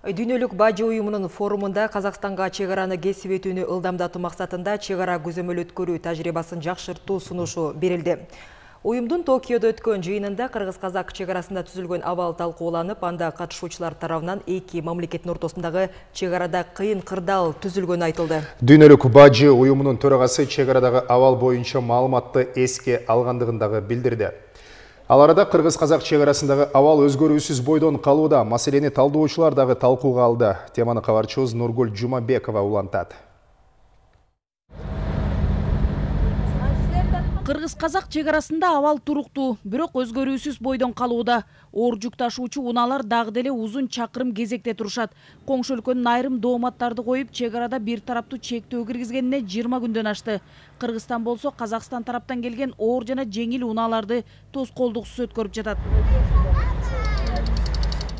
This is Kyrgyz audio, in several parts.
Дүйнөлүк бажы уюмунун форумунда Казакстанга чегараны кесип өтүүнү ылдамдатуу максатында чегара көзөмөл өткөрүү тажрыйбасын жакшыртуу сунушу берилди. Уюмдун Токиодо өткөн жыйынында кыргыз-казак чегарасында түзүлгөн абал талкууланып, анда катышуучулар тарабынан эки мамлекеттин ортосундагы чегарада кыйын кырдаал түзүлгөнү айтылды. Дүйнөлүк бажы уюмунун төрагасы чегарадагы абал боюнча маалыматты эске алгандыгын дагы билдирди. Ал арада кыргыз-казак чегарасындагы абал өзгөрүүсүз бойдон калууда. Маселени талдоочулар дагы талкууга алды. Теманы кабарчыбыз Нургул Жумабекова улантат. Кыргыз-казак чегарасында абал туруктуу, бирок өзгөрүүсүз бойдон калууда. Оор жүк ташуучу унаалар дагы деле узун чакырым кезекте турушат. Коңшу өлкөнүн айрым дооматтарды коюп, чегарада бир тараптуу чектөө киргизгенине 20 күндөн ашты. Кыргызстан болсо Казакстан тараптан келген оор жана жеңил унааларды тоскоолдуксуз өткөрүп жатат.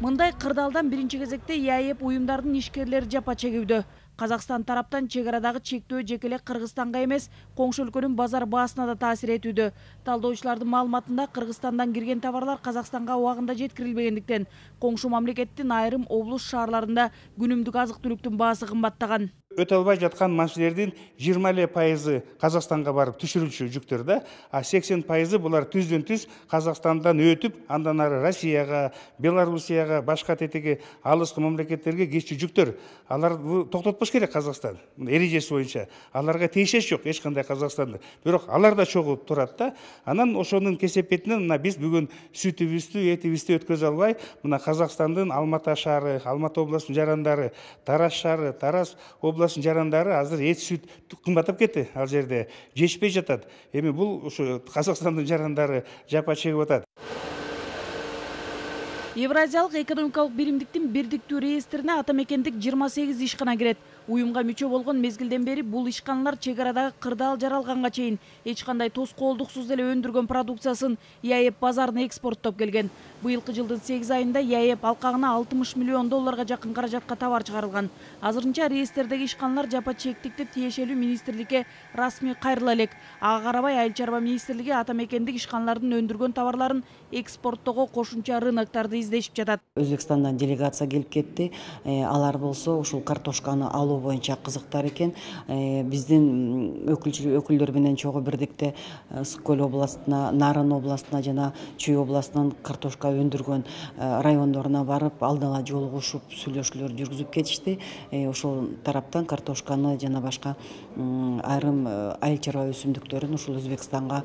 Мындай кырдаалдан биринчи кезекте ЯЭП уюмдардын ишкерлери жапа чегүүдө. Казакстан тараптан чегарадагы чектөө жекеле Кыргызстанга эмес, коңшу өлкөнүн базар баасына да таасир этүүдө. Талдоочулардын маалыматында Кыргызстандан кирген товарлар Казакстанга убагында жеткирилбегендиктен, коңшу мамлекеттин айрым облус шаарларында күнүмдүк азык-түлүктүн баасы кымбаттаган. Өтө албай жаткан машинелердин 20% Казакстанга барып түшүрүлчү жүктөр да, а 80% булар түздөн-түз Казакстандан өтүп, андан ары Россияга, Белоруссияга, башка тетеги алыскы мамлекеттерге кетчү жүктөр. Алар токтотпош керек Казакстан. Эрежеси боюнча аларга тиешеси жок эч кандай Казакстанда. Бирок алар да чогуу турат да. Анан ошонун кесепетинен мына биз бүгүн сүтүбүздү, этибизди өткөзө албай, мына Казакстандын Алматы шаары, Алматы областынын жарандары, Тараз шаары, Тараз областынын жарандары азыр эт сүт кымбаттап кетти. Ал жерде жешпей жатат. Эми бул ушу Казакстандын жарандары жапа чегип атат. Евразиялык экономикалык биримдиктин бирдиктүү реестрине атамекендик 28 ишкана кирет. Уюмга мүчө болгон мезгилден бери бул ишканалар чегарадагы кырдаал жаралганга чейин эч кандай тоскоолдуксуз эле өндүргөн продукциясын ЯЭП базарына экспорттоп келген. Быйылкы жылдын 8 айында ЯЭП алкагына 60 миллион долларга жакын каражатка товар чыгарылган. Азырынча реестрдеги ишканалар жапа чектикти тиешелүү министрликке расмий кайрыла элек. Ага карабай Айыл чарба министрлиги атамекендик ишканалардын өндүргөн товарларын экспорттоого кошумча рыноктарды издешип жатат. Өзбекстандан делегация келип кетти. Алар болсо ушул картошканы алуу боюнча кызыктар экен. Биздин өкүлдөр менен чогуу бирдикте Ысык көл областына, Нарын областына жана Чүй областынан картошка өндүргөн райондоруна барып, алдын ала жолугушуп, сүйлөшүүлөр жүргүзүп кетишти. Ошол тараптан картошканы жана башка айрым айыл чарба өсүмдүктөрүн ушул Өзбекстанга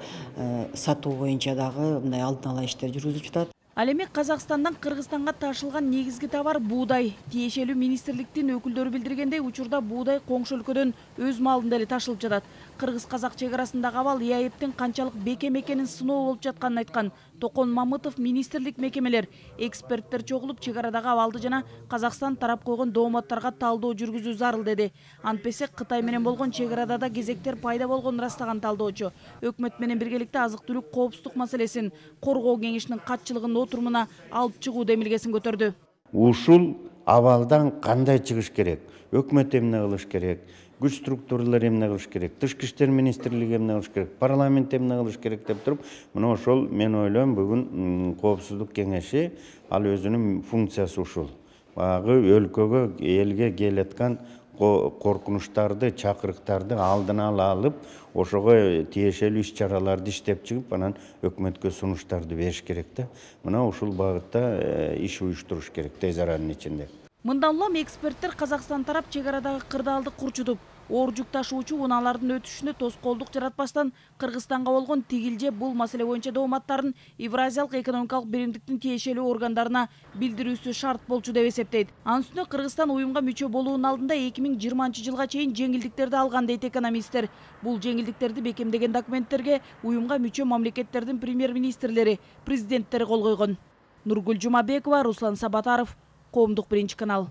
сатуу боюнча дагы мындай алдын ала иштер жүргүзүлүп жатат. Ал эми Казакстандан Кыргызстанга ташылган негизги товар буудай. Тиешелүү министрликтин өкүлдөрү билдиргендей, учурда буудай коңшу өлкөдөн өз маалында эле ташылып жатат. Кыргыз-казак чегарасындагы абал ЯЭПтин канчалык бекем экенин сыноо болуп жатканын айткан Токон Мамытов министрлик мекемелер, эксперттер чогулуп чегарадагы абалды жана Казакстан тарап койгон дооматтарга талдоо жүргүзүү зарыл деди. Антпесе Кытай менен болгон чегарада да кезектер пайда болгонун ырастаган талдоочу өкмөт менен биргеликте азык-түлүк коопсуздук маселесин коргоо кеңешинин катчылыгын отурумуна алып чыгуу демилгесин көтөрдү. Ушул абалдан кандай чыгыш керек? Өкмөт эмне кылыш керек? Күч структуралары эмне кылыш керек? Тышкы иштер министрлиги эмне кылыш керек? Парламент эмне кылыш керек деп туруп, мына ошол мен ойлойм бүгүн коопсуздук кеңеши ал өзүнүн функциясы ушул. Багы өлкөгө, элге келаткан коркунучтарды, чакырыктарды алдын ала алып, ошого тиешелүү иш-чараларды иштеп чыгып, анан өкмөткө сунуштарды бериш керек да. Мына ушул багытта иш уюштуруш керек тез аранын ичинде. Мындан улам эксперттер Казакстан тарап чегарадагы кырдаалды курчутуп, оор жүк ташуучу унаалардын өтүшүнө тоскоолдук жаратпастан Кыргызстанга болгон тигилже бул маселе боюнча дооматтарын Евразиялык экономикалык биримдиктин тиешелүү органдарына билдирүүсү шарт болчу деп эсептейт. Анын үстүнө Кыргызстан уюмга мүчө болуунун алдында 2020-жылга чейин жеңилдиктерди алган дейт экономисттер. Бул жеңилдиктерди бекемдеген документтерге уюмга мүчө мамлекеттердин премьер-министрлери, президенттери кол койгон. Нургул Жумабекова, Руслан Сабатаров, Коомдук биринчи канал.